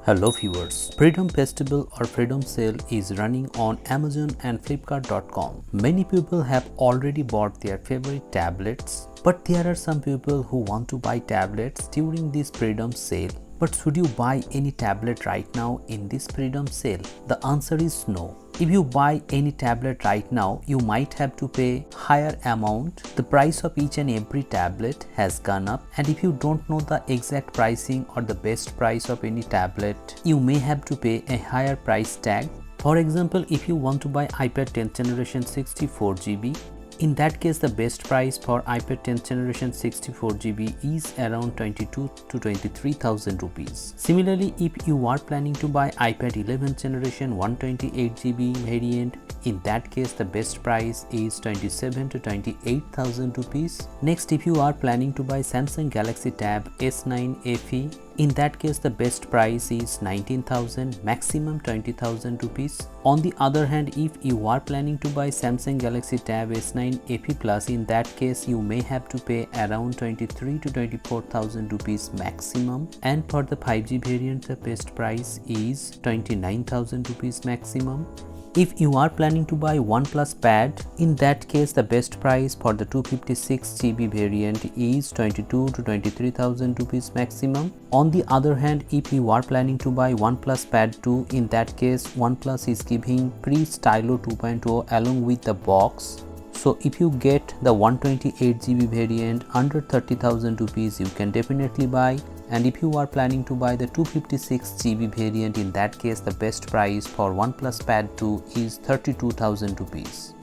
Hello viewers, Freedom Festival or Freedom Sale is running on Amazon and Flipkart.com. Many people have already bought their favorite tablets, but there are some people who want to buy tablets during this Freedom Sale. But should you buy any tablet right now in this Freedom Sale? The answer is no. If you buy any tablet right now, you might have to pay higher amount. The price of each and every tablet has gone up, and if you don't know the exact pricing or the best price of any tablet, you may have to pay a higher price tag. For example, if you want to buy iPad 10th generation 64GB, in that case the best price for iPad 10th generation 64GB is around 22 to 23,000 rupees. Similarly, if you are planning to buy iPad 11th generation 128GB variant, in that case the best price is 27 to 28,000 rupees. Next, if you are planning to buy Samsung Galaxy Tab S9 FE, in that case the best price is 19,000, maximum 20,000 rupees. On the other hand, if you are planning to buy Samsung Galaxy Tab S9 FE Plus, in that case you may have to pay around 23 to 24,000 rupees maximum, and for the 5G variant the best price is 29,000 rupees maximum. If you are planning to buy Oneplus Pad, in that case the best price for the 256GB variant is 22 to 23,000 rupees maximum. On the other hand, if you are planning to buy OnePlus Pad 2, in that case OnePlus is giving free Stylo 2.0 along with the box. So if you get the 128GB variant under 30,000 rupees, you can definitely buy. And if you are planning to buy the 256GB variant, in that case the best price for OnePlus Pad 2 is 32,000 rupees.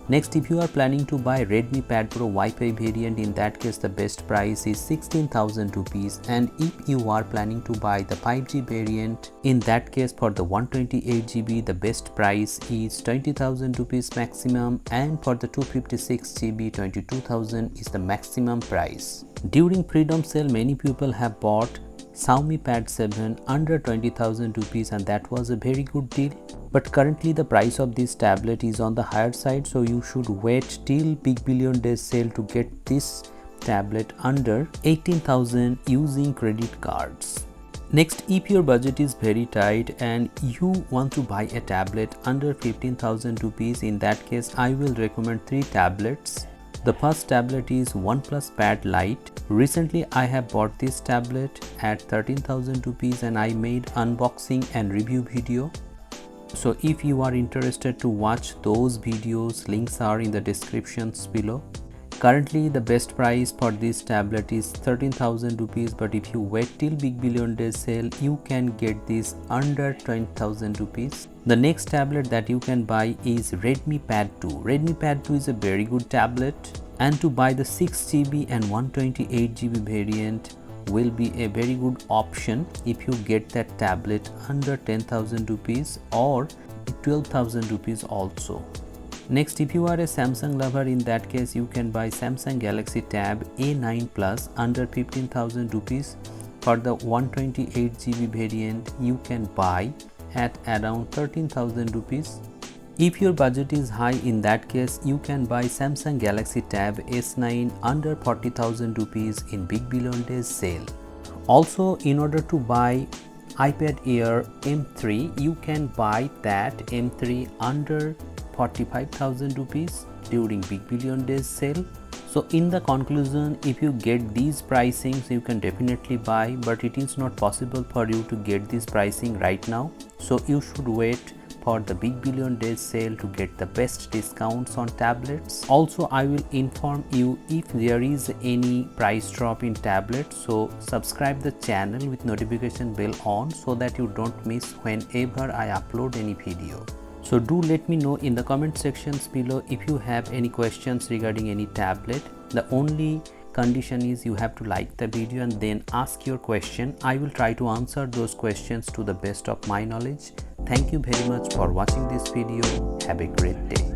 Next, if you are planning to buy Redmi Pad Pro Wi-Fi variant, in that case the best price is 16,000 rupees. And if you are planning to buy the 5G variant, in that case for the 128GB the best price is 20,000 rupees maximum, and for the 256GB 22,000 is the maximum price. During Freedom Sale, many people have bought Xiaomi Pad 7 under 20,000 rupees, and that was a very good deal. But currently the price of this tablet is on the higher side, so you should wait till Big Billion Days sale to get this tablet under 18,000 using credit cards. Next, if your budget is very tight and you want to buy a tablet under 15,000 rupees, in that case I will recommend 3 tablets. The first tablet is OnePlus Pad Lite. Recently I have bought this tablet at 13,000 rupees and I made unboxing and review video. So if you are interested to watch those videos, links are in the descriptions below. Currently the best price for this tablet is 13,000 rupees, but if you wait till Big Billion Days sale, you can get this under 20,000 rupees. The next tablet that you can buy is Redmi Pad 2. Redmi Pad 2 is a very good tablet, and to buy the 6GB and 128GB variant will be a very good option if you get that tablet under 10,000 rupees or 12,000 rupees also. Next, if you are a Samsung lover, in that case you can buy Samsung Galaxy Tab A9 Plus under 15,000 rupees. For the 128GB variant you can buy at around 13,000 rupees. If your budget is high, in that case you can buy Samsung Galaxy Tab S9 under 40,000 rupees in Big Billion Days sale. Also, in order to buy iPad Air M3, you can buy that M3 under 45,000 rupees during Big Billion Days sale. So in the conclusion, if you get these pricings, you can definitely buy, but it is not possible for you to get this pricing right now. So you should wait for the Big Billion Days sale to get the best discounts on tablets. Also, I will inform you if there is any price drop in tablets, so subscribe the channel with notification bell on so that you don't miss whenever I upload any video. So do let me know in the comment sections below if you have any questions regarding any tablet. The only condition is you have to like the video and then ask your question. I will try to answer those questions to the best of my knowledge. Thank you very much for watching this video. Have a great day.